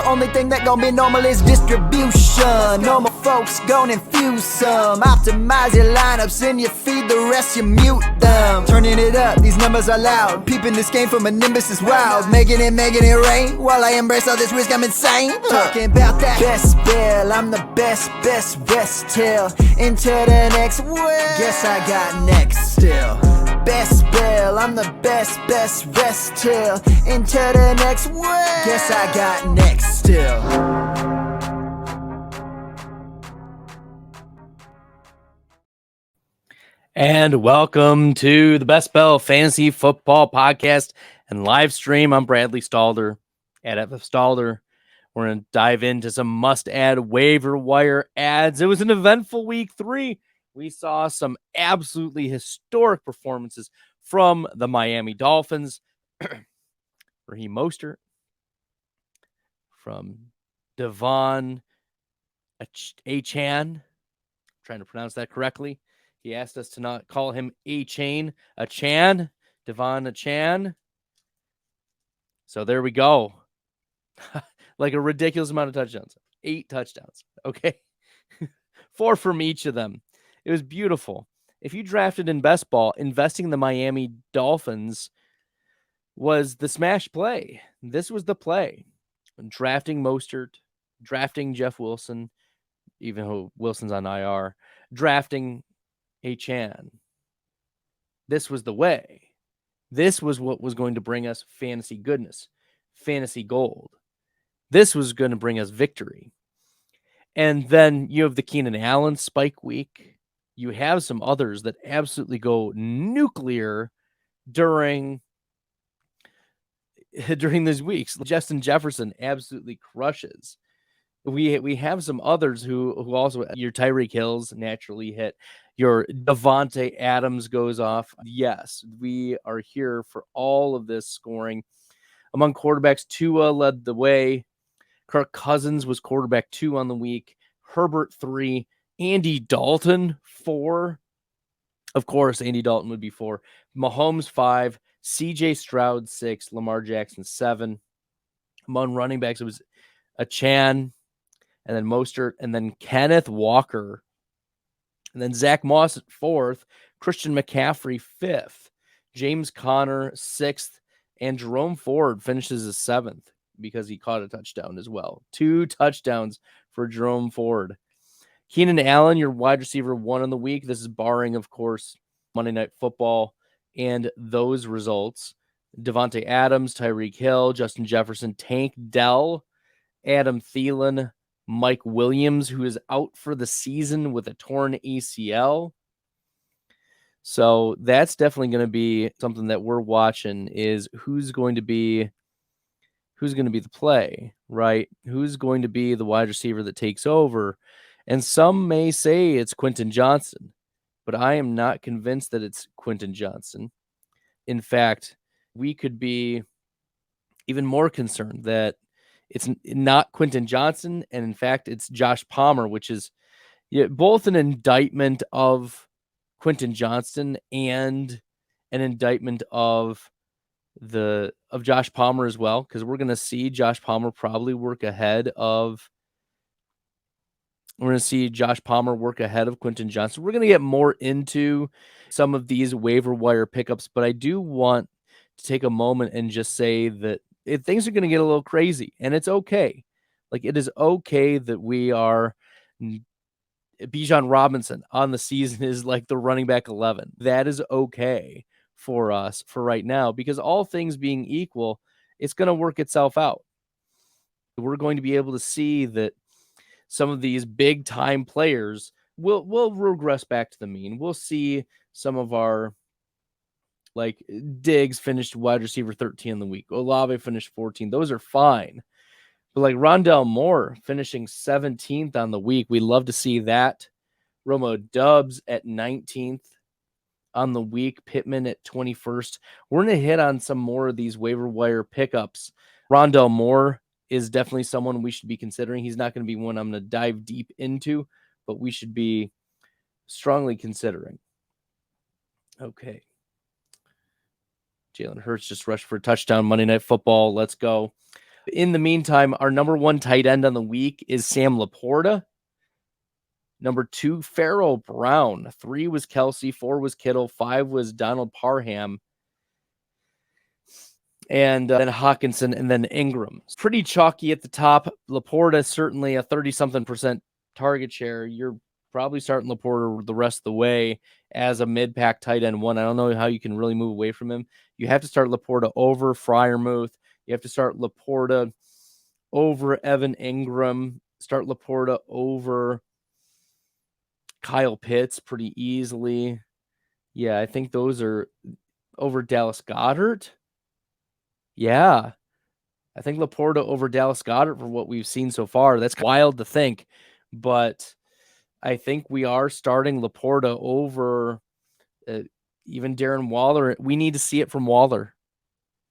Only thing that gon' be normal is distribution. Normal folks gon' infuse some. Optimize your lineups and you feed the rest, you mute them. Turning it up, these numbers are loud. Peeping this game from a nimbus is wild. Making it rain. While I embrace all this risk, I'm insane. Talking about that best bell, I'm the best rest till into the next well. Guess I got next still. Best bell, I'm the best rest till into the next well. Guess I got next still. And welcome to the BestBell Fantasy Football podcast and live stream. I'm Bradley Stalder at FF Stalder. We're going to dive into some must-add waiver wire ads. It was an eventful week 3. We saw some absolutely historic performances from the Miami Dolphins. Raheem Mostert, from Devon Achane. Trying to pronounce that correctly. He asked us to not call him Devon Achane. So there we go. Like a ridiculous amount of touchdowns. 8 touchdowns. Okay. 4 from each of them. It was beautiful. If you drafted in best ball, investing in the Miami Dolphins was the smash play. This was the play. Drafting Mostert, drafting Jeff Wilson, even though Wilson's on IR, drafting Achane. This was the way. This was what was going to bring us fantasy goodness, fantasy gold. This was going to bring us victory. And then you have the Keenan Allen spike week. You have some others that absolutely go nuclear during these weeks. Justin Jefferson absolutely crushes. We have some others who also, your Tyreek Hills naturally hit. Your Devontae Adams goes off. Yes, we are here for all of this scoring. Among quarterbacks, Tua led the way. Kirk Cousins was quarterback 2 on the week. Herbert 3. Andy Dalton 4. Of course, Andy Dalton would be 4. Mahomes 5. CJ Stroud 6. Lamar Jackson 7. Among running backs, it was Achane, and then Mostert, and then Kenneth Walker, and then Zach Moss at 4th, Christian McCaffrey 5th, James Conner 6th, and Jerome Ford finishes as 7th because he caught a touchdown as well. 2 touchdowns for Jerome Ford. Keenan Allen, your wide receiver 1 on the week. This is barring, of course, Monday Night Football and those results. Devontae Adams, Tyreek Hill, Justin Jefferson, Tank Dell, Adam Thielen, Mike Williams, who is out for the season with a torn ACL. So that's definitely going to be something that we're watching, is who's going to be the play, right? Who's going to be the wide receiver that takes over? And some may say it's Quentin Johnson, but I am not convinced that it's Quentin Johnson. In fact, we could be even more concerned that it's not Quentin Johnson, and in fact, it's Josh Palmer, which is both an indictment of Quentin Johnson and an indictment of Josh Palmer as well, because we're going to see Josh Palmer probably work ahead of Quentin Johnson. We're going to get more into some of these waiver wire pickups, but I do want to take a moment and just say that things are going to get a little crazy, and it's okay. Like, it is okay that we are Bijan Robinson on the season is like the running back 11. That is okay for us for right now, because all things being equal, it's going to work itself out. We're going to be able to see that some of these big time players will regress back to the mean. We'll see some of our, like, Diggs finished wide receiver 13 in the week. Olave finished 14. Those are fine. But like Rondell Moore finishing 17th on the week, we love to see that. Romo Dubs at 19th on the week. Pittman at 21st. We're going to hit on some more of these waiver wire pickups. Rondell Moore is definitely someone we should be considering. He's not going to be one I'm going to dive deep into, but we should be strongly considering. Okay. Jalen Hurts just rushed for a touchdown. Monday Night Football. Let's go. In the meantime, our number 1 tight end on the week is Sam Laporta. Number 2, Pharaoh Brown. 3 was Kelsey, 4 was Kittle, 5 was Donald Parham, and then Hawkinson, and then Ingram. It's pretty chalky at the top. Laporta, certainly a 30-something% target share. You're probably starting Laporta the rest of the way as a mid-pack tight end 1. I don't know how you can really move away from him. You have to start Laporta over Freiermuth. You have to start Laporta over Evan Ingram. Start Laporta over Kyle Pitts pretty easily. Yeah, I think those are over Dallas Goedert. Yeah, I think Laporta over Dallas Goedert for what we've seen so far. That's wild to think, but I think we are starting Laporta over even Darren Waller. We need to see it from Waller.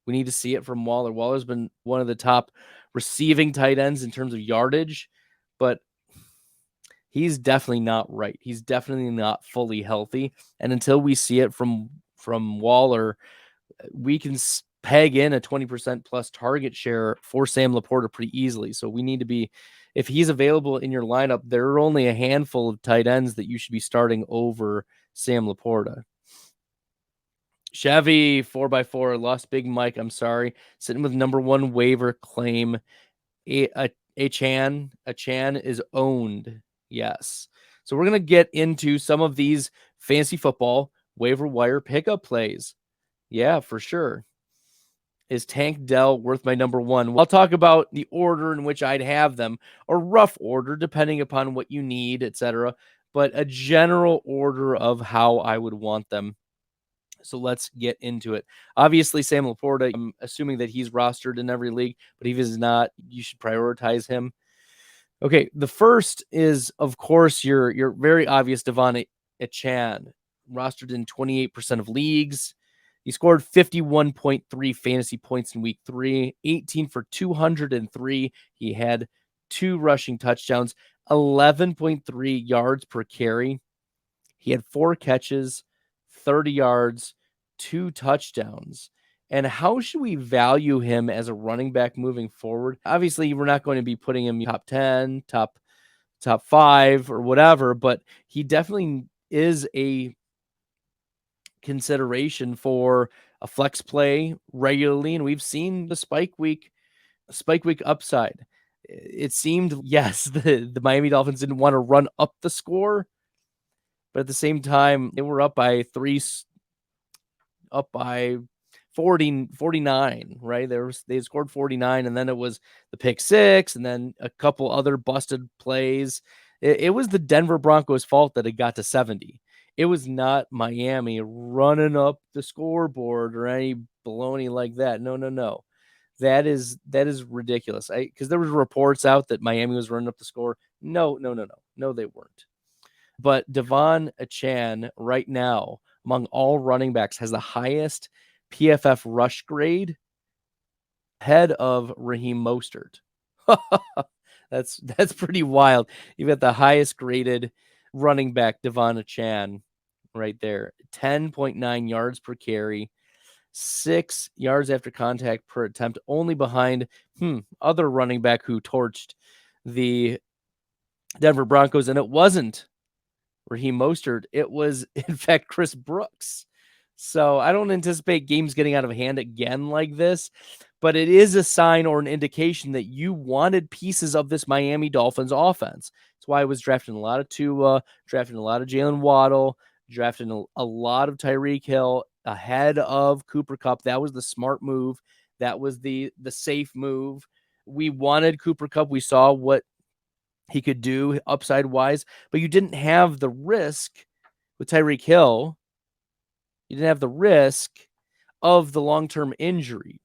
Waller's been one of the top receiving tight ends in terms of yardage, but he's definitely not right. He's definitely not fully healthy. And until we see it from Waller, we can peg in a 20% plus target share for Sam Laporta pretty easily. So we need to be, if he's available in your lineup, there are only a handful of tight ends that you should be starting over Sam Laporta. Chevy 4x4 lost Big Mike. I'm sorry. Sitting with number 1 waiver claim. Chan is owned. Yes. So we're going to get into some of these fantasy football waiver wire pickup plays. Yeah, for sure. Is Tank Dell worth my number 1? I'll talk about the order in which I'd have them, or rough order, depending upon what you need, etc. But a general order of how I would want them. So let's get into it. Obviously, Sam Laporta, I'm assuming that he's rostered in every league, but if he's not, you should prioritize him. Okay, the first is, of course, your very obvious Devon Achane, rostered in 28% of leagues. He scored 51.3 fantasy points in week 3, 18 for 203. He had 2 rushing touchdowns, 11.3 yards per carry. He had 4 catches, 30 yards, 2 touchdowns. And how should we value him as a running back moving forward? Obviously, we're not going to be putting him top 10, top 5 or whatever, but he definitely is a consideration for a flex play regularly. And we've seen the spike week upside. It seemed, yes, the Miami Dolphins didn't want to run up the score, but at the same time, they were up by 49, right? They scored 49, and then it was the pick 6, and then a couple other busted plays. It was the Denver Broncos' fault that it got to 70. It was not Miami running up the scoreboard or any baloney like that. No. That is ridiculous. Because there was reports out that Miami was running up the score. No, they weren't. But Devon Achane right now, among all running backs, has the highest PFF rush grade, ahead of Raheem Mostert. That's pretty wild. You've got the highest graded running back, Devon Achane, right there. 10.9 yards per carry, 6 yards after contact per attempt, only behind other running back who torched the Denver Broncos, and it wasn't Raheem Mostert. It was, in fact, Chris Brooks. So I don't anticipate games getting out of hand again like this, but it is a sign or an indication that you wanted pieces of this Miami Dolphins offense. That's why I was drafting a lot of Tua, drafting a lot of Jalen Waddle, drafting a lot of Tyreek Hill ahead of Cooper Kupp. That was the smart move. That was the safe move. We wanted Cooper Kupp. We saw what he could do upside wise, but you didn't have the risk with Tyreek Hill. You didn't have the risk of the long-term injury.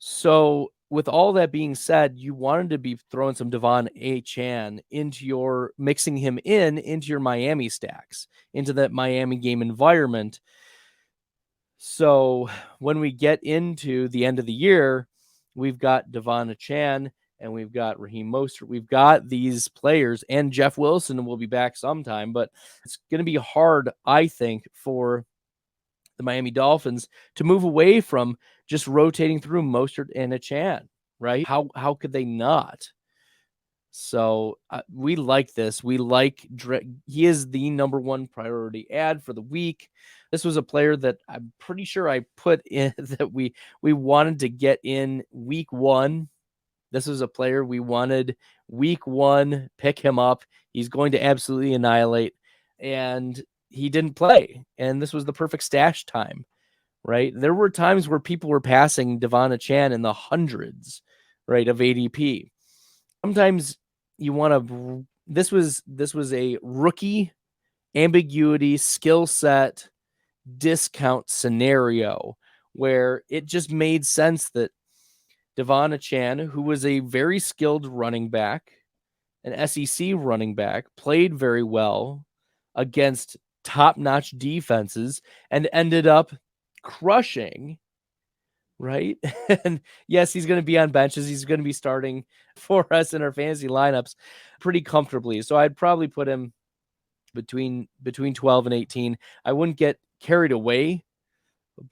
So with all that being said, you wanted to be throwing some Devon Achane mixing him into your Miami stacks, into that Miami game environment. So when we get into the end of the year, we've got Devon Achane and we've got Raheem Mostert. We've got these players, and Jeff Wilson will be back sometime, but it's going to be hard, I think, for the Miami Dolphins to move away from just rotating through Mostert and Achane, right? How could they not? So we like this. We like he is the number one priority ad for the week. This was a player that I'm pretty sure I put in that we wanted to get in week 1. This was a player we wanted week 1, pick him up. He's going to absolutely annihilate, and he didn't play. And this was the perfect stash time, right? There were times where people were passing Devon Achane in the hundreds, right, of ADP. Sometimes you want to. This was a rookie ambiguity skill set discount scenario where it just made sense that Devon Achane, who was a very skilled running back, an SEC running back, played very well against top-notch defenses and ended up crushing, right? And yes, he's going to be on benches. He's going to be starting for us in our fantasy lineups pretty comfortably. So I'd probably put him between 12 and 18. I wouldn't get carried away,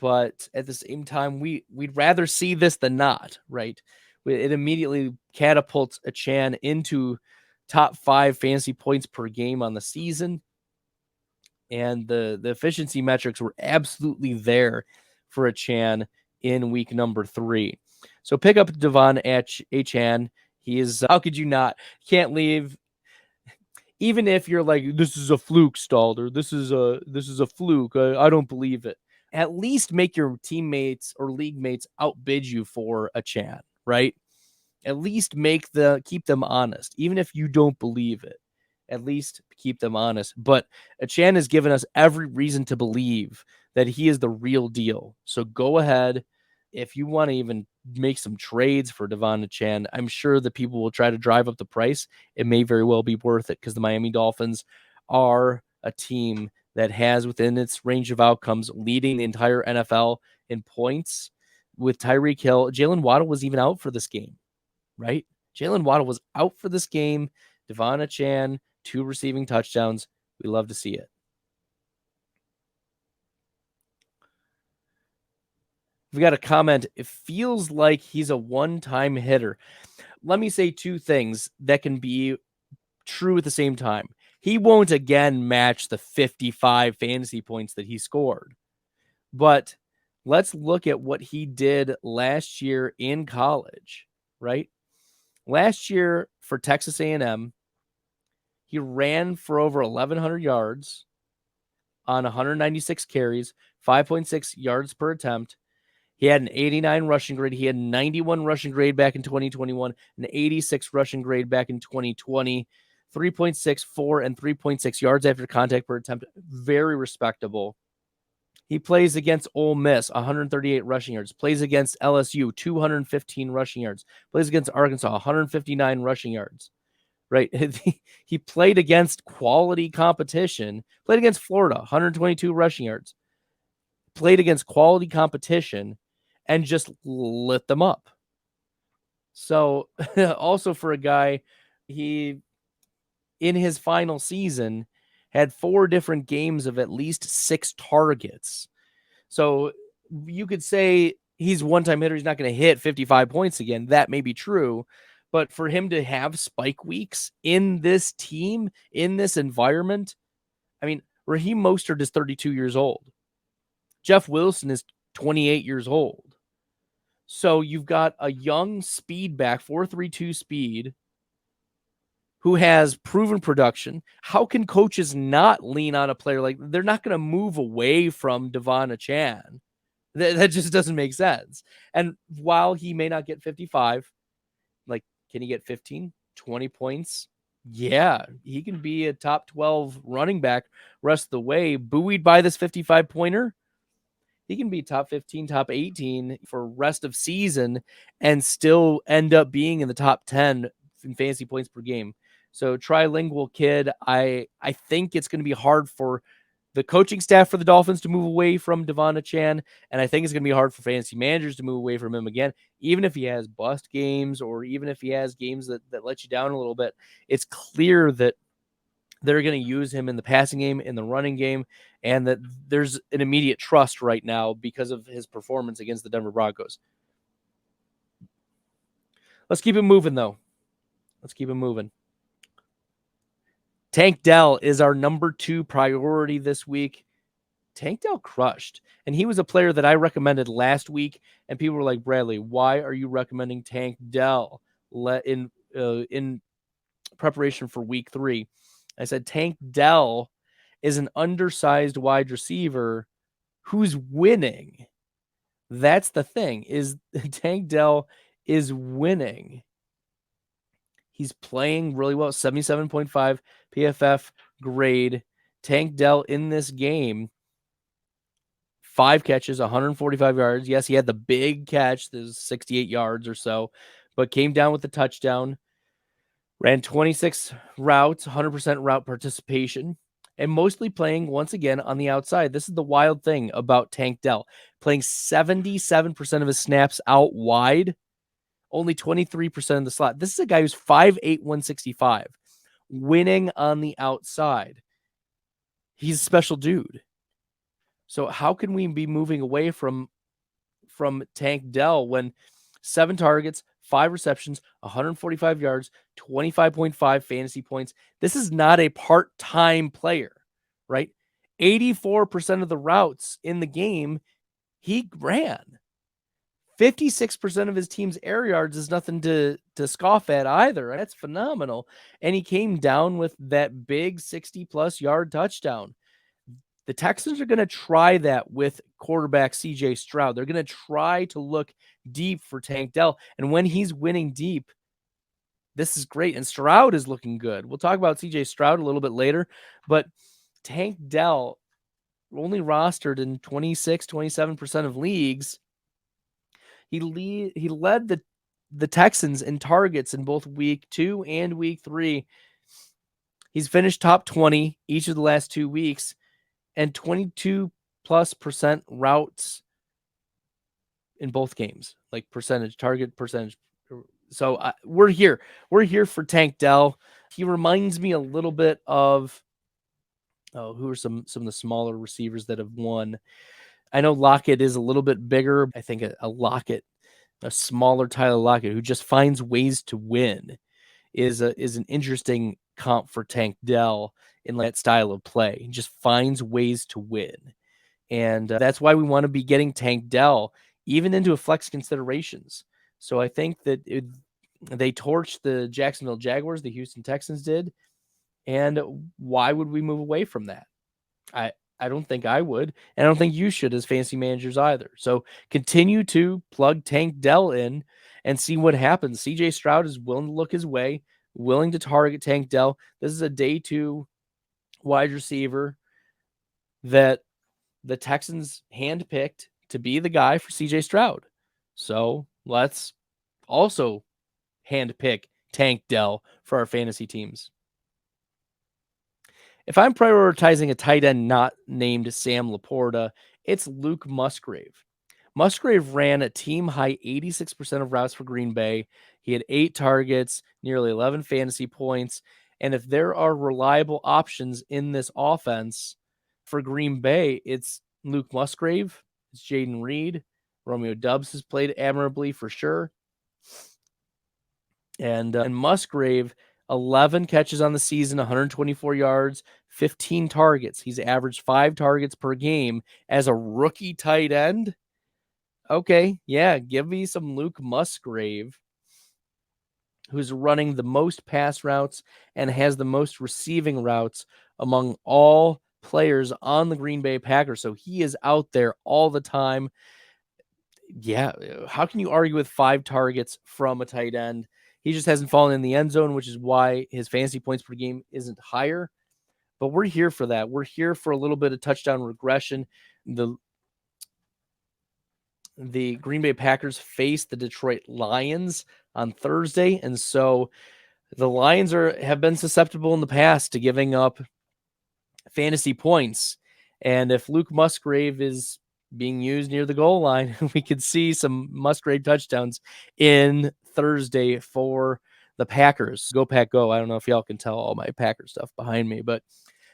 but at the same time, we'd rather see this than not, right? It immediately catapults Achane into top 5 fantasy points per game on the season. And the efficiency metrics were absolutely there for Achane in week number 3. So pick up Devon Achane. He is, how could you not? Can't leave. Even if you're like, this is a fluke, Stalder. This is a fluke. I don't believe it. At least make your teammates or league mates outbid you for Achane, right? At least keep them honest, even if you don't believe it. At least keep them honest. But Achane has given us every reason to believe that he is the real deal. So go ahead. If you want to even make some trades for Devon Achane, I'm sure that people will try to drive up the price. It may very well be worth it because the Miami Dolphins are a team that has within its range of outcomes leading the entire NFL in points with Tyreek Hill. Jalen Waddle was even out for this game, right? Jalen Waddle was out for this game. Devon Achane, 2 receiving touchdowns. We love to see it. We got a comment. It feels like he's a one-time hitter. Let me say 2 things that can be true at the same time. He won't again match the 55 fantasy points that he scored. But let's look at what he did last year in college, right? Last year for Texas A&M, he ran for over 1,100 yards on 196 carries, 5.6 yards per attempt. He had an 89 rushing grade. He had 91 rushing grade back in 2021, an 86 rushing grade back in 2020, 3.64 and 3.6 yards after contact per attempt. Very respectable. He plays against Ole Miss, 138 rushing yards. Plays against LSU, 215 rushing yards. Plays against Arkansas, 159 rushing yards. Right? He played against quality competition. Played against Florida, 122 rushing yards. Played against quality competition and just lit them up. So also for a guy, he in his final season had 4 different games of at least 6 targets. So you could say he's one-time hitter. He's not going to hit 55 points again. That may be true. But for him to have spike weeks in this team, in this environment, I mean, Raheem Mostert is 32 years old. Jeff Wilson is 28 years old. So you've got a young speed back, 4.32 speed, who has proven production. How can coaches not lean on a player like they're not going to move away from Devon Achane? That just doesn't make sense. And while he may not get 55, like, can he get 15, 20 points? Yeah, he can be a top 12 running back rest of the way, buoyed by this 55 pointer. He can be top 15, top 18 for rest of season and still end up being in the top 10 in fantasy points per game. So trilingual kid, I think it's going to be hard for the coaching staff for the Dolphins to move away from Devon Achane, and I think it's going to be hard for fantasy managers to move away from him again, even if he has bust games or even if he has games that let you down a little bit. It's clear that they're going to use him in the passing game, in the running game, and that there's an immediate trust right now because of his performance against the Denver Broncos. Let's keep it moving, though. Let's keep it moving. Tank Dell is our number 2 priority this week. Tank Dell crushed, and he was a player that I recommended last week, and people were like, Bradley, why are you recommending Tank Dell in preparation for week 3? I said Tank Dell is an undersized wide receiver who's winning. That's the thing, is Tank Dell is winning. He's playing really well, 77.5 PFF grade. Tank Dell in this game, 5 catches, 145 yards. Yes, he had the big catch, there's 68 yards or so, but came down with the touchdown. Ran 26 routes, 100% route participation, and mostly playing once again on the outside. This is the wild thing about Tank Dell, playing 77% of his snaps out wide, only 23% in the slot. This is a guy who's 5'8", 165, winning on the outside. He's a special dude. So how can we be moving away from Tank Dell when 7 targets, 5 receptions, 145 yards, 25.5 fantasy points? This is not a part-time player, right? 84% of the routes in the game he ran. 56% of his team's air yards is nothing to scoff at either. That's phenomenal. And he came down with that big 60-plus yard touchdown. The Texans are going to try that with quarterback CJ Stroud. They're going to try to look deep for Tank Dell. And when he's winning deep, this is great. And Stroud is looking good. We'll talk about CJ Stroud a little bit later. But Tank Dell, only rostered in 26, 27% of leagues. He led the Texans in targets in both week 2 and week 3. He's finished top 20 each of the last 2 weeks. And 22+% routes in both games, like target percentage. So we're here. We're here for Tank Dell. He reminds me a little bit of, who are some of the smaller receivers that have won. I know Lockett is a little bit bigger. I think a Lockett, a smaller Tyler Lockett, who just finds ways to win, is an interesting comp for Tank Dell in that style of play. He just finds ways to win. And that's why we want to be getting Tank Dell even into a flex considerations. So I think that they torched the Jacksonville Jaguars, the Houston Texans did. And why would we move away from that? I don't think I would. And I don't think you should as fantasy managers either. So continue to plug Tank Dell in and see what happens. CJ Stroud is willing to look his way, willing to target Tank Dell. This is a day 2 wide receiver that the Texans handpicked to be the guy for CJ Stroud. So let's also handpick Tank Dell for our fantasy teams. If I'm prioritizing a tight end not named Sam Laporta, it's Luke Musgrave. Musgrave ran a team-high 86% of routes for Green Bay. He had 8 targets, nearly 11 fantasy points. And if there are reliable options in this offense for Green Bay, it's Luke Musgrave, it's Jaden Reed. Romeo Doubs has played admirably for sure. And Musgrave, 11 catches on the season, 124 yards, 15 targets. He's averaged 5 targets per game as a rookie tight end. Okay, yeah, give me some Luke Musgrave, who's running the most pass routes and has the most receiving routes among all players on the Green Bay Packers. So he is out there all the time. Yeah, how can you argue with 5 targets from a tight end? He just hasn't fallen in the end zone, which is why his fantasy points per game isn't higher. But we're here for that. We're here for a little bit of touchdown regression. The Green Bay Packers face the Detroit Lions on Thursday, and so the Lions have been susceptible in the past to giving up fantasy points. And if Luke Musgrave is being used near the goal line, we could see some Musgrave touchdowns in Thursday for the Packers. Go Pack Go. I don't know if y'all can tell all my Packer stuff behind me, but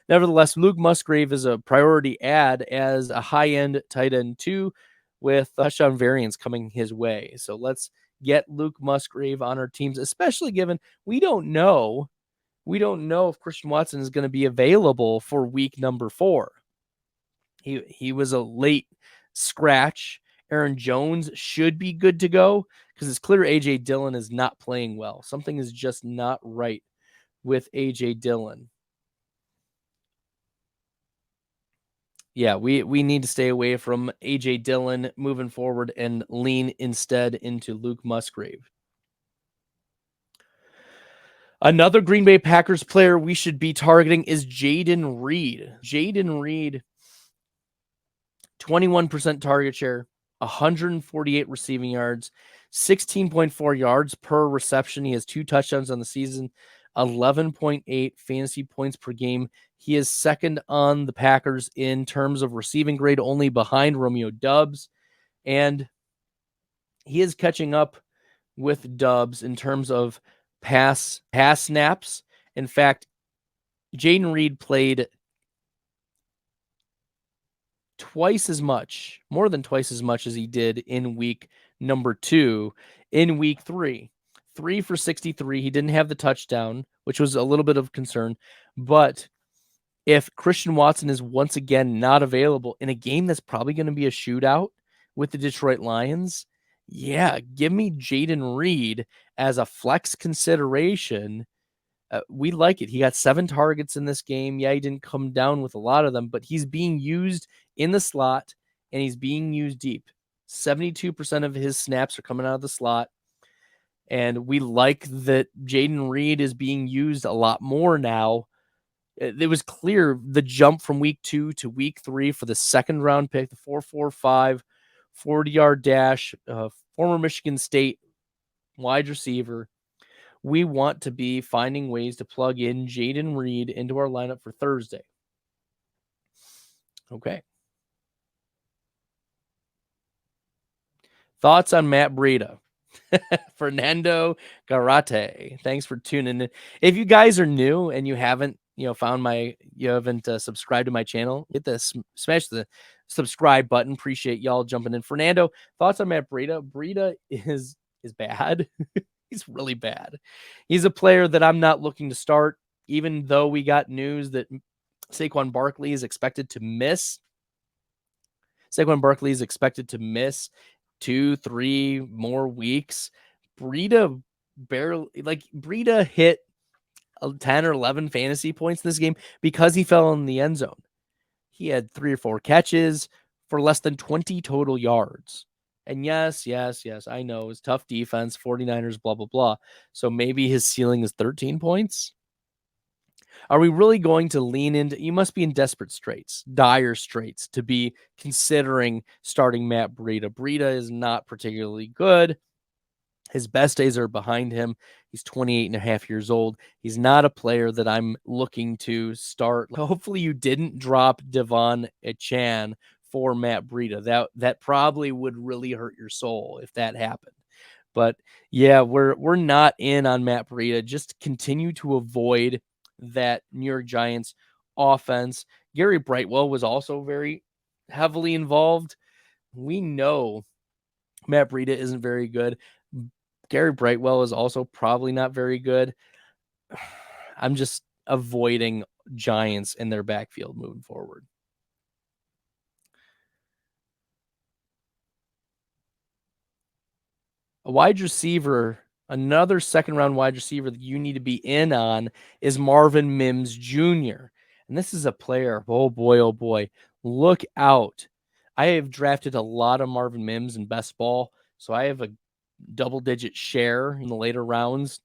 nevertheless, Luke Musgrave is a priority add as a high-end tight end too, with touchdown variance coming his way. So let's get Luke Musgrave on our teams, especially given we don't know if Christian Watson is going to be available for week number 4. He was a late scratch. Aaron Jones should be good to go because it's clear A.J. Dillon is not playing well. Something is just not right with A.J. Dillon. Yeah, we need to stay away from A.J. Dillon moving forward and lean instead into Luke Musgrave. Another Green Bay Packers player we should be targeting is Jayden Reed. Jayden Reed, 21% target share, 148 receiving yards, 16.4 yards per reception. He has 2 touchdowns on the season, 11.8 fantasy points per game. He is second on the Packers in terms of receiving grade, only behind Romeo Doubs. And he is catching up with Doubs in terms of pass snaps. In fact, Jayden Reed played more than twice as much as he did in week number 2. In week 3, 3 for 63. He didn't have the touchdown, which was a little bit of concern. But if Christian Watson is once again not available in a game that's probably going to be a shootout with the Detroit Lions, yeah, give me Jayden Reed as a flex consideration. We like it. He got 7 targets in this game. Yeah, he didn't come down with a lot of them, but he's being used in the slot and he's being used deep. 72% of his snaps are coming out of the slot. And we like that Jayden Reed is being used a lot more now. It was clear the jump from week 2 to week 3 for the second round pick, the 4.45 40-yard dash, former Michigan State wide receiver. We want to be finding ways to plug in Jayden Reed into our lineup for Thursday. Okay. Thoughts on Matt Breida? Fernando Garate. Thanks for tuning in. If you guys are new and you haven't, subscribed to my channel, hit smash the subscribe button. Appreciate y'all jumping in. Fernando, thoughts on Matt Breida? Breida is bad. He's really bad. He's a player that I'm not looking to start, even though we got news that Saquon Barkley is expected to miss. Saquon Barkley is expected to miss 2-3 more weeks. Breida hit 10 or 11 fantasy points in this game because he fell in the end zone. He had 3 or 4 catches for less than 20 total yards. And yes, I know it's tough defense, 49ers, blah, blah, blah. So maybe his ceiling is 13 points. Are we really going to lean into, you must be in dire straits to be considering starting Matt Breida. Breida is not particularly good. His best days are behind him. He's 28 and a half years old. He's not a player that I'm looking to start. Hopefully you didn't drop Devon Achane for Matt Breida. That probably would really hurt your soul if that happened. But yeah, we're not in on Matt Breida. Just continue to avoid that New York Giants offense. Gary Brightwell was also very heavily involved. We know Matt Breida isn't very good. Gary Brightwell is also probably not very good. I'm just avoiding Giants in their backfield moving forward. A wide receiver, another second-round wide receiver that you need to be in on is Marvin Mims Jr. And this is a player, oh boy, look out. I have drafted a lot of Marvin Mims in best ball, so I have a double-digit share in the later rounds.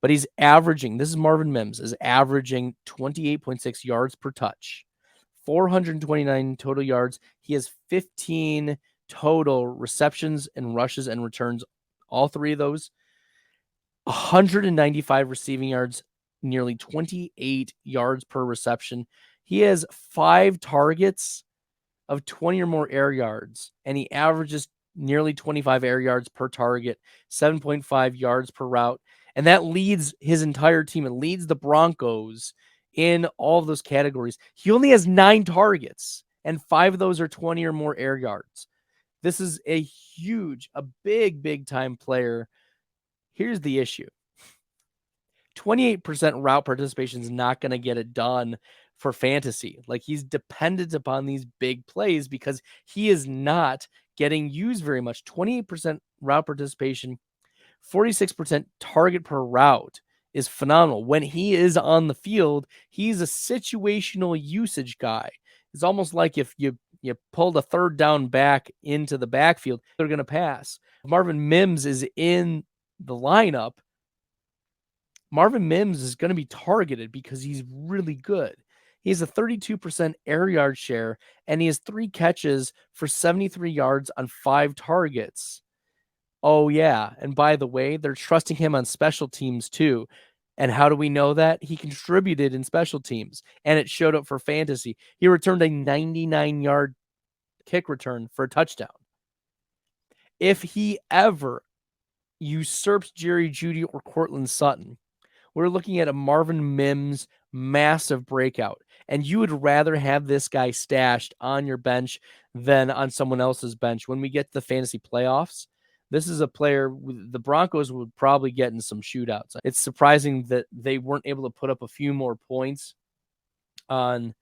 But he's averaging, this is Marvin Mims, is averaging 28.6 yards per touch, 429 total yards. He has 15 total receptions and rushes and returns, all 3 of those, 195 receiving yards, nearly 28 yards per reception. He has 5 targets of 20 or more air yards, and he averages nearly 25 air yards per target, 7.5 yards per route. And that leads his entire team. It leads the Broncos in all of those categories. He only has 9 targets, and 5 of those are 20 or more air yards. This is a big time player. Here's the issue. 28% route participation is not going to get it done for fantasy. Like, he's dependent upon these big plays because he is not getting used very much. 28% route participation, 46% target per route is phenomenal. When he is on the field, he's a situational usage guy. It's almost like if you pulled a third down back into the backfield, they're going to pass. Marvin Mims is in the lineup. Marvin Mims is going to be targeted because he's really good. He has a 32% air yard share, and he has 3 catches for 73 yards on 5 targets. Oh, yeah. And by the way, they're trusting him on special teams too. And how do we know that? He contributed in special teams, and it showed up for fantasy. He returned a 99-yard kick return for a touchdown. If he ever usurps Jerry Jeudy or Cortland Sutton, we're looking at a Marvin Mims massive breakout. And you would rather have this guy stashed on your bench than on someone else's bench. When we get to the fantasy playoffs, this is a player the Broncos would probably get in some shootouts. It's surprising that they weren't able to put up a few more points on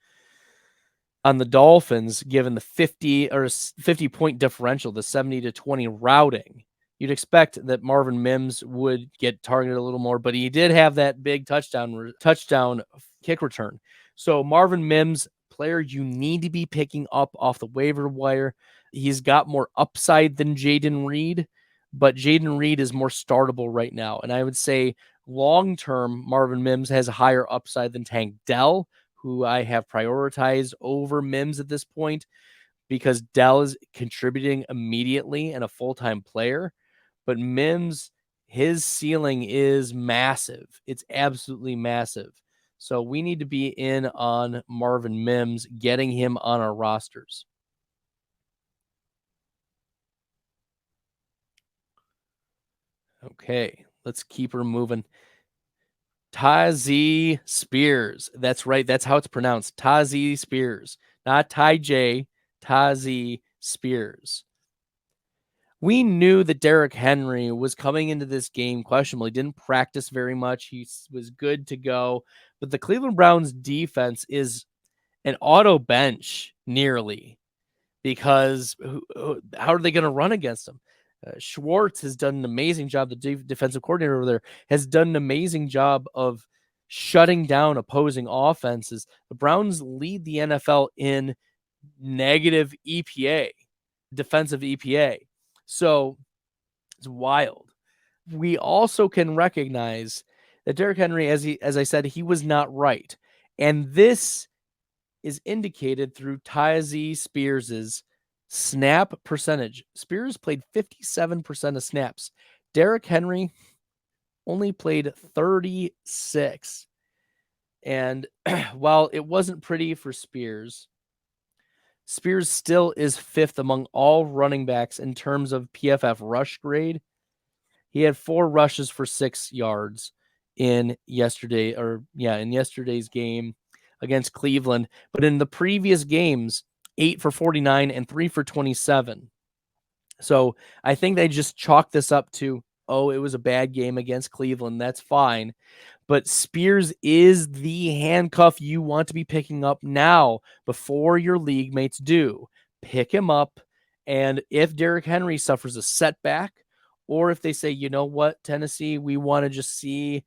the Dolphins, given the 50 point differential, the 70-20 routing. You'd expect that Marvin Mims would get targeted a little more, but he did have that big touchdown kick return. So Marvin Mims, player you need to be picking up off the waiver wire. He's got more upside than Jaden Reed, but Jaden Reed is more startable right now. And I would say long-term, Marvin Mims has a higher upside than Tank Dell, who I have prioritized over Mims at this point because Dell is contributing immediately and a full-time player. But Mims, his ceiling is massive. It's absolutely massive. So we need to be in on Marvin Mims, getting him on our rosters. Okay, let's keep her moving. Tyjae Spears. That's right. That's how it's pronounced. Tyjae Spears. Not Ty J. Tyjae Spears. We knew that Derrick Henry was coming into this game questionable. He didn't practice very much. He was good to go. But the Cleveland Browns defense is an auto bench nearly, because how are they going to run against him? Schwartz has done an amazing job. The defensive coordinator over there has done an amazing job of shutting down opposing offenses. The Browns lead the NFL in negative EPA, defensive EPA. So it's wild. We also can recognize that Derrick Henry, as I said, he was not right. And this is indicated through Tyjae Spears's snap percentage. Spears played 57% of snaps. Derrick Henry only played 36. And while it wasn't pretty for Spears, Spears still is 5th among all running backs in terms of PFF rush grade. He had 4 rushes for 6 yards in yesterday's game against Cleveland. But in the previous games, 8 for 49 and 3 for 27. So I think they just chalked this up to, it was a bad game against Cleveland. That's fine. But Spears is the handcuff you want to be picking up now before your league mates do. Pick him up. And if Derrick Henry suffers a setback, or if they say, you know what, Tennessee, we want to just see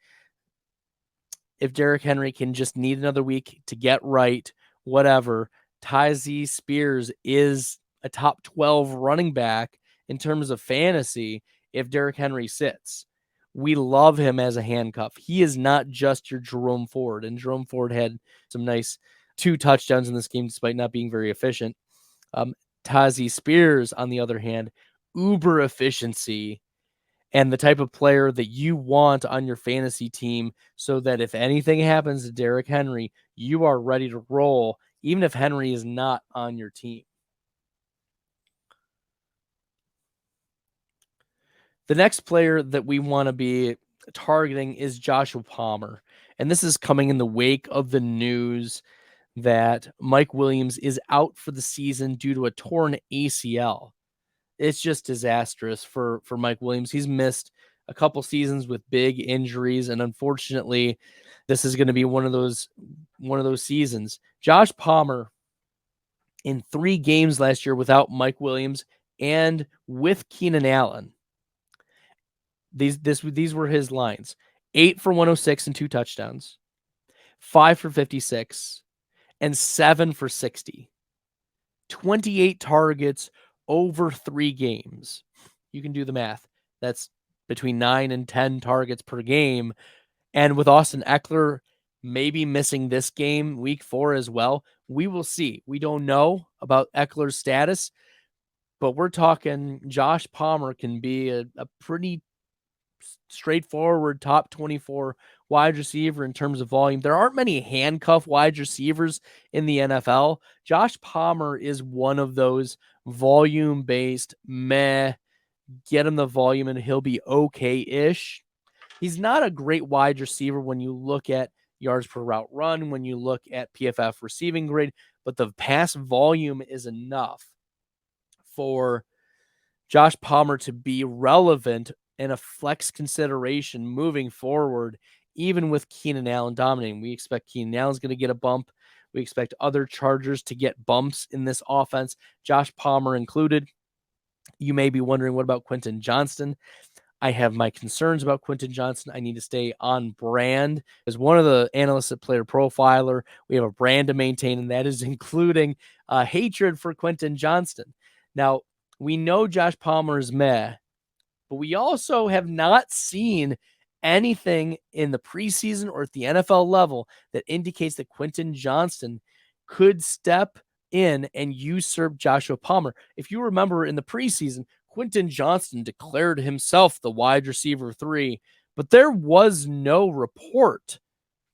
if Derrick Henry can just need another week to get right, whatever, Tyjae Spears is a top 12 running back in terms of fantasy if Derrick Henry sits. We love him as a handcuff. He is not just your Jerome Ford, and Jerome Ford had some nice 2 touchdowns in this game despite not being very efficient. Tyjae Spears, on the other hand, uber efficiency, and the type of player that you want on your fantasy team so that if anything happens to Derrick Henry, you are ready to roll, even if Henry is not on your team. The next player that we want to be targeting is Joshua Palmer. And this is coming in the wake of the news that Mike Williams is out for the season due to a torn ACL. It's just disastrous for Mike Williams. He's missed a couple seasons with big injuries, and unfortunately, this is going to be one of those seasons. Josh Palmer, in 3 games last year without Mike Williams and with Keenan Allen, these were his lines: 8 for 106 and 2 touchdowns, 5 for 56, and 7 for 60. 28 targets over 3 games. You can do the math. That's between 9 and 10 targets per game. And with Austin Eckler maybe missing this game, week 4 as well, we will see. We don't know about Eckler's status, but we're talking Josh Palmer can be a pretty straightforward top 24 wide receiver in terms of volume. There aren't many handcuff wide receivers in the NFL. Josh Palmer is one of those volume-based, get him the volume and he'll be okay-ish. He's not a great wide receiver when you look at yards per route run, when you look at PFF receiving grade, but the pass volume is enough for Josh Palmer to be relevant and a flex consideration moving forward, even with Keenan Allen dominating. We expect Keenan Allen's going to get a bump. We expect other Chargers to get bumps in this offense, Josh Palmer included. You may be wondering, what about Quentin Johnston? I have my concerns about Quentin Johnston. I need to stay on brand. As one of the analysts at Player Profiler, we have a brand to maintain, and that is including hatred for Quentin Johnston. Now, we know Josh Palmer is meh, but we also have not seen anything in the preseason or at the NFL level that indicates that Quentin Johnston could step in and usurp Joshua Palmer. If you remember in the preseason, Quentin Johnston declared himself the wide receiver 3, but there was no report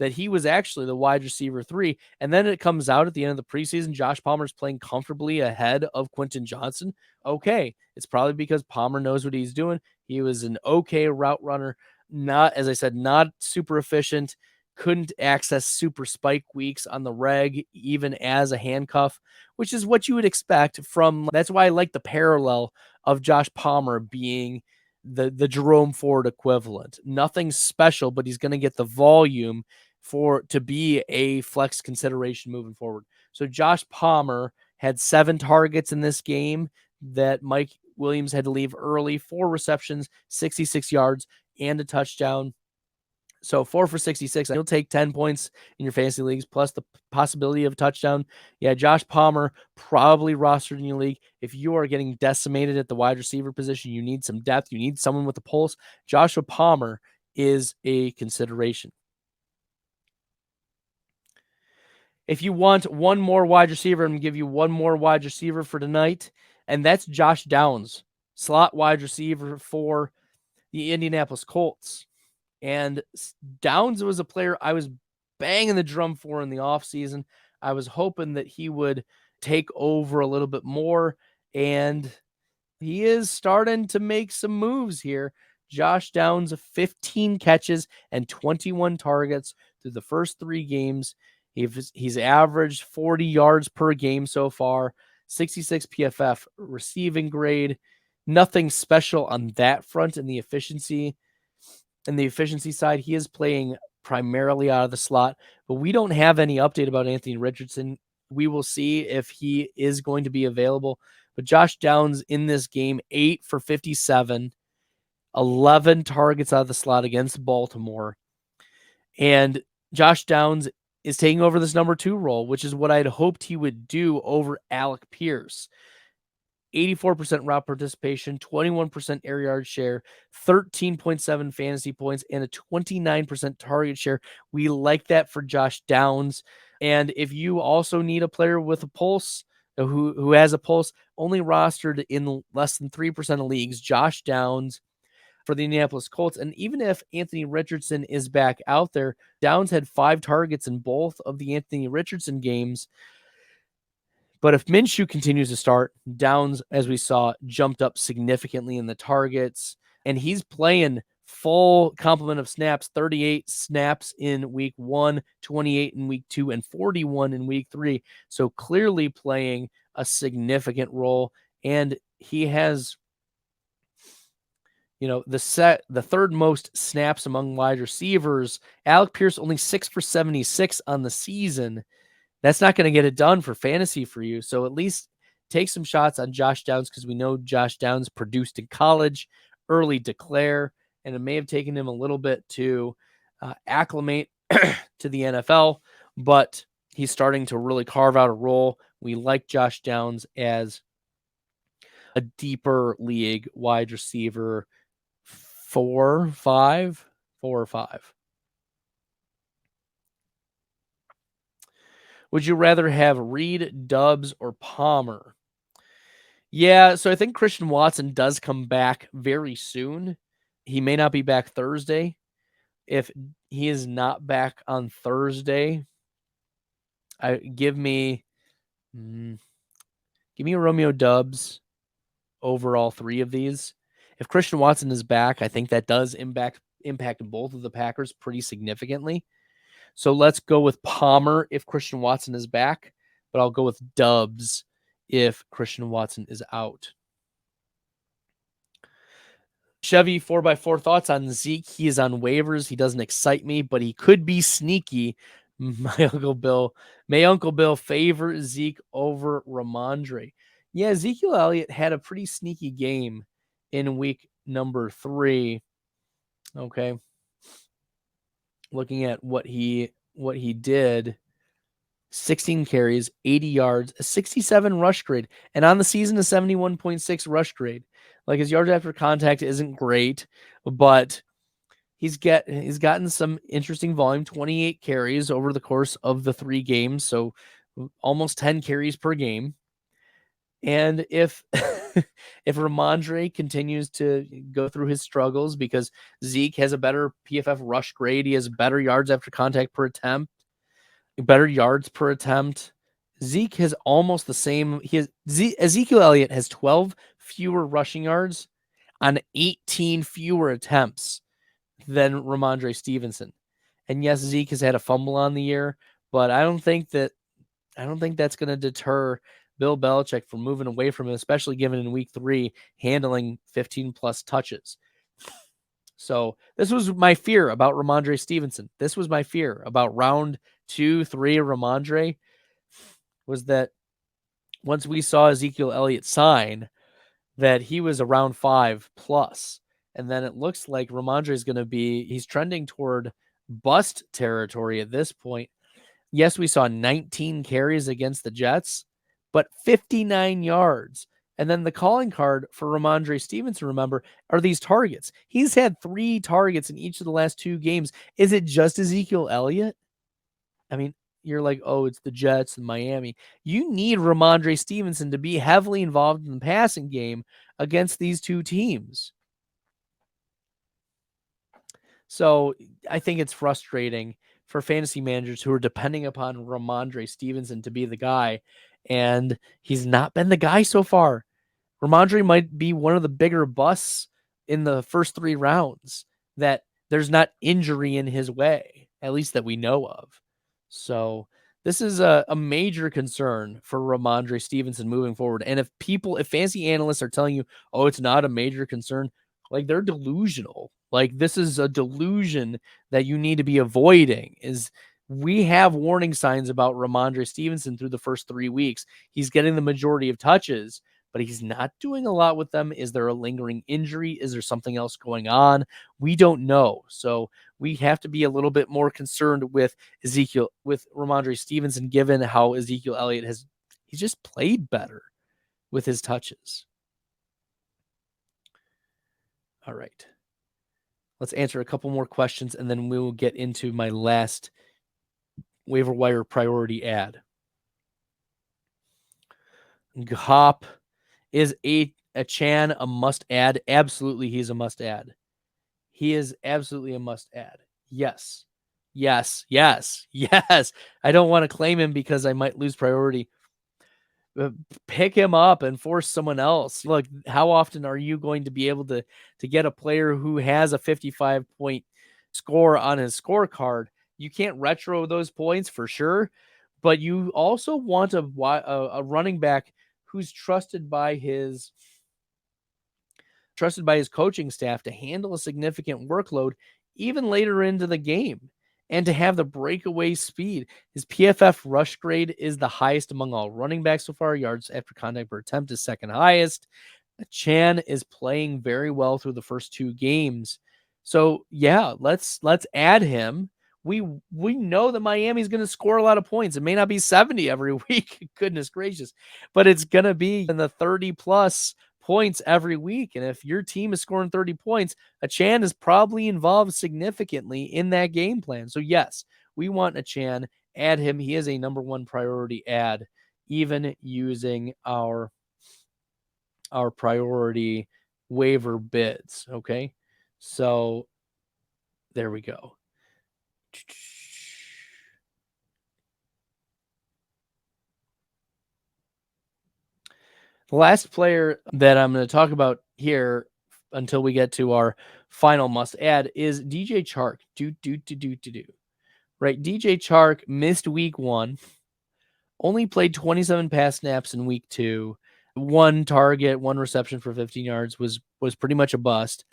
that he was actually the wide receiver 3. And then it comes out at the end of the preseason, Josh Palmer's playing comfortably ahead of Quentin Johnston. Okay, it's probably because Palmer knows what he's doing. He was an okay route runner, not, as I said, not super efficient, couldn't access super spike weeks on the reg, even as a handcuff, which is what you would expect from. That's why I like the parallel of Josh Palmer being the Jerome Ford equivalent. Nothing special, but he's going to get the volume to be a flex consideration moving forward. So Josh Palmer had 7 targets in this game that Mike Williams had to leave early, 4 receptions, 66 yards, and a touchdown. So 4 for 66. You'll take 10 points in your fantasy leagues, plus the possibility of a touchdown. Yeah, Josh Palmer probably rostered in your league. If you are getting decimated at the wide receiver position, you need some depth, you need someone with a pulse, Joshua Palmer is a consideration. If you want one more wide receiver, I'm going to give you one more wide receiver for tonight, and that's Josh Downs, slot wide receiver for the Indianapolis Colts. And Downs was a player I was banging the drum for in the offseason. I was hoping that he would take over a little bit more, and he is starting to make some moves here. Josh Downs, 15 catches and 21 targets through the first 3 games. He's averaged 40 yards per game so far, 66 PFF receiving grade. Nothing special on that front in the efficiency. In the efficiency side, he is playing primarily out of the slot, but we don't have any update about Anthony Richardson. We will see if he is going to be available. But Josh Downs in this game, 8 for 57, 11 targets out of the slot against Baltimore. And Josh Downs is taking over this number 2 role, which is what I'd hoped he would do over Alec Pierce. 84% route participation, 21% air yard share, 13.7 fantasy points, and a 29% target share. We like that for Josh Downs. And if you also need a player with a pulse, who has a pulse, only rostered in less than 3% of leagues, Josh Downs for the Indianapolis Colts. And even if Anthony Richardson is back out there, Downs had 5 targets in both of the Anthony Richardson games. But if Minshew continues to start, Downs, as we saw, jumped up significantly in the targets, and he's playing full complement of snaps, 38 snaps in week 1, 28 in week 2, and 41 in week 3. So clearly playing a significant role. And he has, the third most snaps among wide receivers. Alec Pierce only 6 for 76 on the season. That's not going to get it done for fantasy for you. So at least take some shots on Josh Downs, because we know Josh Downs produced in college, early declare, and it may have taken him a little bit to acclimate to the NFL, but he's starting to really carve out a role. We like Josh Downs as a deeper league wide receiver 4 or 5. Would you rather have Reed, Dubs, or Palmer? Yeah, so I think Christian Watson does come back very soon. He may not be back Thursday. If he is not back on Thursday, give me a Romeo Dubs over all 3 of these. If Christian Watson is back, I think that does impact both of the Packers pretty significantly. So let's go with Palmer if Christian Watson is back, but I'll go with Dubs if Christian Watson is out. Chevy 4x4 thoughts on Zeke. He is on waivers. He doesn't excite me, but he could be sneaky. May Uncle Bill favor Zeke over Ramondre. Yeah, Ezekiel Elliott had a pretty sneaky game in week number 3. Okay. Looking at what he did, 16 carries, 80 yards, a 67 rush grade, and on the season a 71.6 rush grade. Like, his yards after contact isn't great, but he's gotten some interesting volume, 28 carries over the course of the 3 games, so almost 10 carries per game. And if if Ramondre continues to go through his struggles, because Zeke has a better PFF rush grade, he has better yards after contact per attempt, better yards per attempt. Zeke has almost the same. Ezekiel Elliott has 12 fewer rushing yards on 18 fewer attempts than Ramondre Stevenson. And yes, Zeke has had a fumble on the year, but I don't think that's going to deter Bill Belichick from moving away from him, especially given in week 3 handling 15 plus touches. So this was my fear about Ramondre Stevenson. This was my fear about round 2, 3 of Ramondre, was that once we saw Ezekiel Elliott sign, that he was around 5 plus. And then it looks like Ramondre is going to he's trending toward bust territory at this point. Yes, we saw 19 carries against the Jets, but 59 yards. And then the calling card for Ramondre Stevenson, remember, are these targets. He's had 3 targets in each of the last 2 games. Is it just Ezekiel Elliott? I mean, you're like, oh, it's the Jets and Miami. You need Ramondre Stevenson to be heavily involved in the passing game against these 2 teams. So I think it's frustrating for fantasy managers who are depending upon Ramondre Stevenson to be the guy, and he's not been the guy so far. Ramondre might be one of the bigger busts in the first 3 rounds, that there's not injury in his way, at least that we know of. So this is a major concern for Ramondre Stevenson moving forward. And if fantasy analysts are telling you, oh, it's not a major concern, like, they're delusional. Like, this is a delusion that you need to be avoiding. Is we have warning signs about Ramondre Stevenson through the first 3 weeks. He's getting the majority of touches, but he's not doing a lot with them. Is there a lingering injury? Is there something else going on? We don't know. So we have to be a little bit more concerned with Ramondre Stevenson, given how Ezekiel Elliott he's just played better with his touches. All right. Let's answer a couple more questions, and then we will get into my last waiver wire priority ad. Hop, is a Chan a must add? Absolutely, he's a must add. He is absolutely a must add. Yes. I don't want to claim him because I might lose priority. pick him up and force someone else. Look, how often are you going to be able to get a player who has a 55-point score on his scorecard? You can't retro those points for sure, but you also want a running back who's trusted by his coaching staff to handle a significant workload even later into the game and to have the breakaway speed. His PFF rush grade is the highest among all running backs so far. Yards after contact per attempt is second highest. Chan is playing very well through the first 2 games. So yeah, let's add him. We know that Miami's going to score a lot of points. It may not be 70 every week, goodness gracious, but it's going to be in the 30 plus points every week. And if your team is scoring 30 points, Chan is probably involved significantly in that game plan. So yes, we want Chan. Add him. He is a number 1 priority add, even using our priority waiver bids. Okay. So there we go. The last player that I'm going to talk about here until we get to our final must add is DJ Chark. Right. DJ Chark missed week 1, only played 27 pass snaps in week 2. 1 target, 1 reception for 15 yards was pretty much a bust.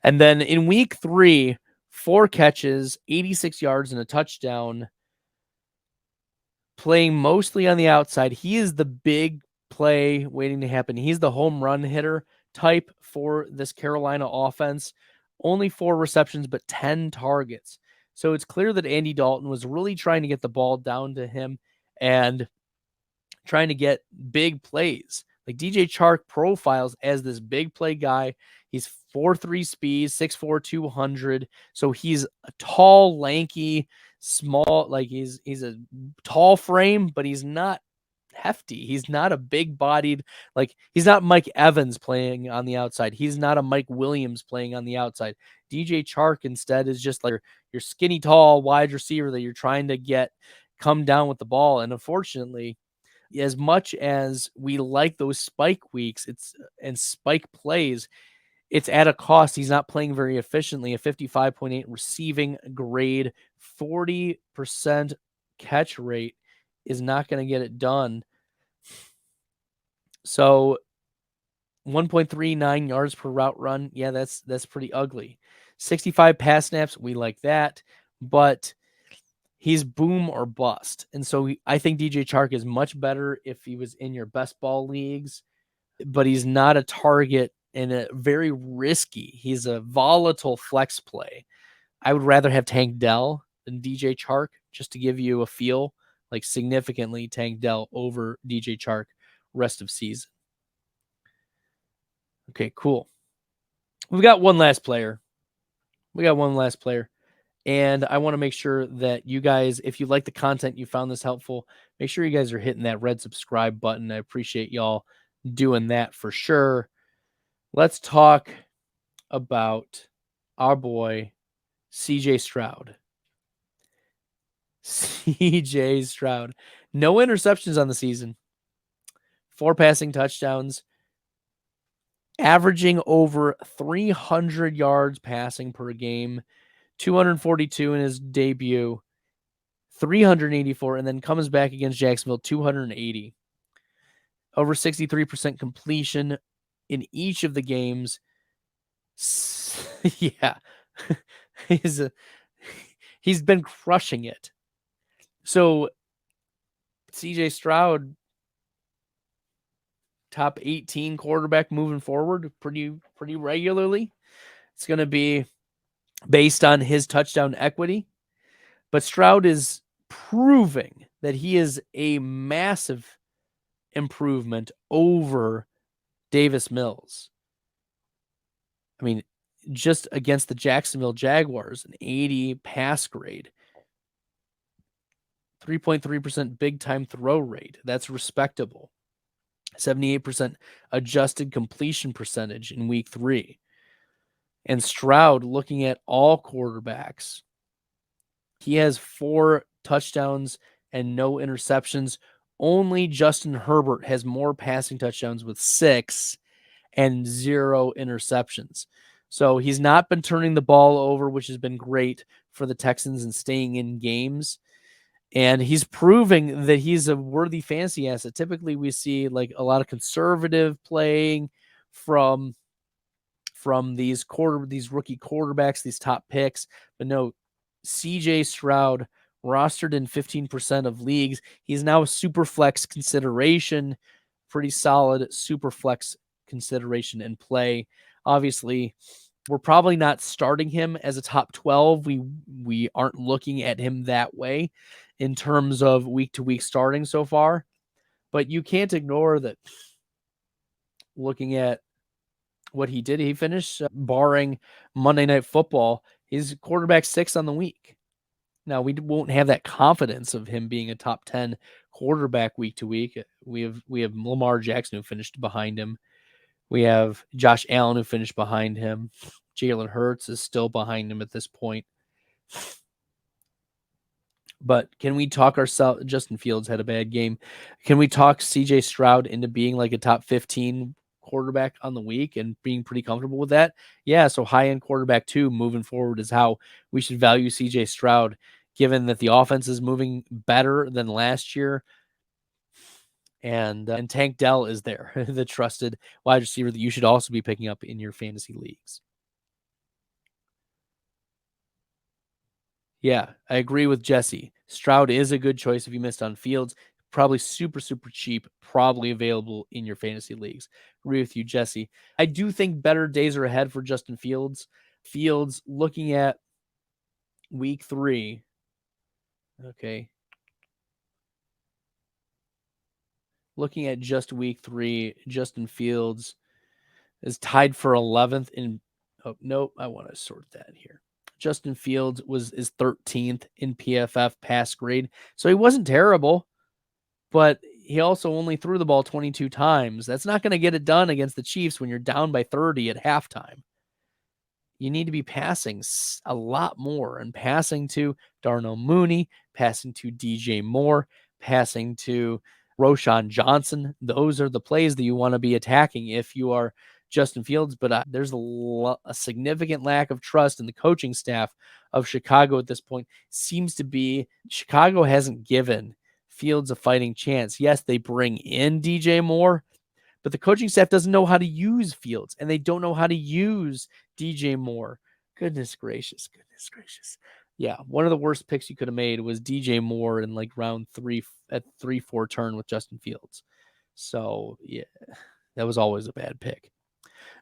And then in week 3, 4 catches, 86 yards and a touchdown, playing mostly on the outside. He is the big play waiting to happen. He's the home run hitter type for this Carolina offense. Only 4 receptions, but 10 targets. So it's clear that Andy Dalton was really trying to get the ball down to him and trying to get big plays. Like DJ Chark profiles as this big play guy. He's 4.3 speed, 6'4", 200. So he's a tall, lanky, small, like he's a tall frame, but he's not hefty. He's not a big bodied, like he's not Mike Evans playing on the outside. He's not a Mike Williams playing on the outside. DJ Chark instead is just like your skinny, tall, wide receiver that you're trying to come down with the ball. And unfortunately, as much as we like those spike weeks, and spike plays, it's at a cost. He's not playing very efficiently. A 55.8 receiving grade, 40% catch rate is not going to get it done. So 1.39 yards per route run. Yeah, that's pretty ugly. 65 pass snaps. We like that, but he's boom or bust. And so I think DJ Chark is much better if he was in your best ball leagues, but he's not a target and a very risky. He's a volatile flex play. I would rather have Tank Dell than DJ Chark, just to give you a feel, like significantly Tank Dell over DJ Chark rest of season. Okay, cool. We've got one last player. And I want to make sure that you guys, if you like the content, you found this helpful, make sure you guys are hitting that red subscribe button. I appreciate y'all doing that for sure. Let's talk about our boy, CJ Stroud. CJ Stroud. No interceptions on the season. 4 passing touchdowns. Averaging over 300 yards passing per game. 242 in his debut. 384, and then comes back against Jacksonville, 280. Over 63% completion in each of the games. Yeah. He's been crushing it. So CJ Stroud, top 18 quarterback moving forward pretty regularly. It's going to be based on his touchdown equity. But Stroud is proving that he is a massive improvement over Davis Mills. I mean, just against the Jacksonville Jaguars, an 80 pass grade, 3.3% big time throw rate. That's respectable. 78% adjusted completion percentage in week 3. And Stroud, looking at all quarterbacks, he has 4 touchdowns and no interceptions Only Justin Herbert has more passing touchdowns with 6 and 0 interceptions. So he's not been turning the ball over, which has been great for the Texans and staying in games. And he's proving that he's a worthy fantasy asset. Typically, we see like a lot of conservative playing from these rookie quarterbacks, these top picks. But no, CJ Stroud, rostered in 15% of leagues. He's now a super flex consideration, pretty solid super flex consideration in play. Obviously, we're probably not starting him as a top 12. We aren't looking at him that way in terms of week to week starting so far. But you can't ignore that looking at what he did. He finished, barring Monday Night Football, he's quarterback 6 on the week. Now, we won't have that confidence of him being a top 10 quarterback week to week. We have Lamar Jackson who finished behind him. We have Josh Allen who finished behind him. Jalen Hurts is still behind him at this point. But can we talk ourselves? Justin Fields had a bad game. Can we talk CJ Stroud into being like a top 15 quarterback on the week and being pretty comfortable with that? Yeah, so high-end quarterback 2 moving forward is how we should value CJ Stroud, given that the offense is moving better than last year. And Tank Dell is there, the trusted wide receiver that you should also be picking up in your fantasy leagues. Yeah, I agree with Jesse. Stroud is a good choice if you missed on Fields. Probably super, super cheap, probably available in your fantasy leagues. Agree with you, Jesse. I do think better days are ahead for Justin Fields. Fields, looking at week 3. Okay. Looking at just week 3, Justin Fields is tied for 11th in. Oh, nope. I want to sort that here. Justin Fields is 13th in PFF pass grade. So he wasn't terrible, but he also only threw the ball 22 times. That's not going to get it done against the Chiefs when you're down by 30 at halftime. You need to be passing a lot more, and passing to Darnell Mooney, passing to DJ Moore, passing to Roshan Johnson. Those are the plays that you want to be attacking if you are Justin Fields. But there's a significant lack of trust in the coaching staff of Chicago at this point. Seems to be Chicago hasn't given Fields a fighting chance. Yes, they bring in DJ Moore, but the coaching staff doesn't know how to use Fields, and they don't know how to use DJ Moore. Goodness gracious. Yeah, one of the worst picks you could have made was DJ Moore in like round 3 at 3-4 turn with Justin Fields. So, yeah, that was always a bad pick.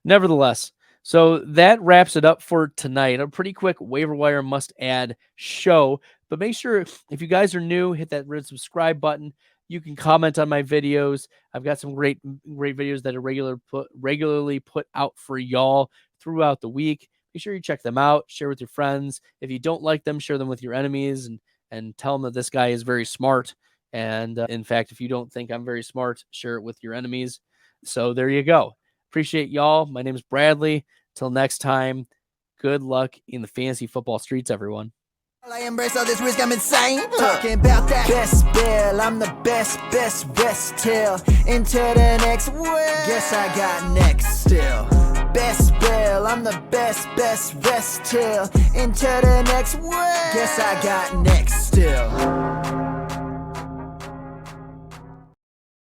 Nevertheless, so that wraps it up for tonight. A pretty quick waiver wire must add show, but make sure if you guys are new, hit that red subscribe button. You can comment on my videos. I've got some great videos that are regularly put out for y'all throughout the week. Make sure you check them out, share with your friends. If you don't like them, share them with your enemies and tell them that this guy is very smart. And in fact, if you don't think I'm very smart, share it with your enemies. So there you go. Appreciate y'all. My name is Bradley. Till next time, good luck in the fantasy football streets, everyone. I embrace all this risk, I'm insane. Talking about that BestBell, I'm the best rest till into the next world. Guess I got next still. BestBell, I'm the best rest till into the next world. Guess I got next still.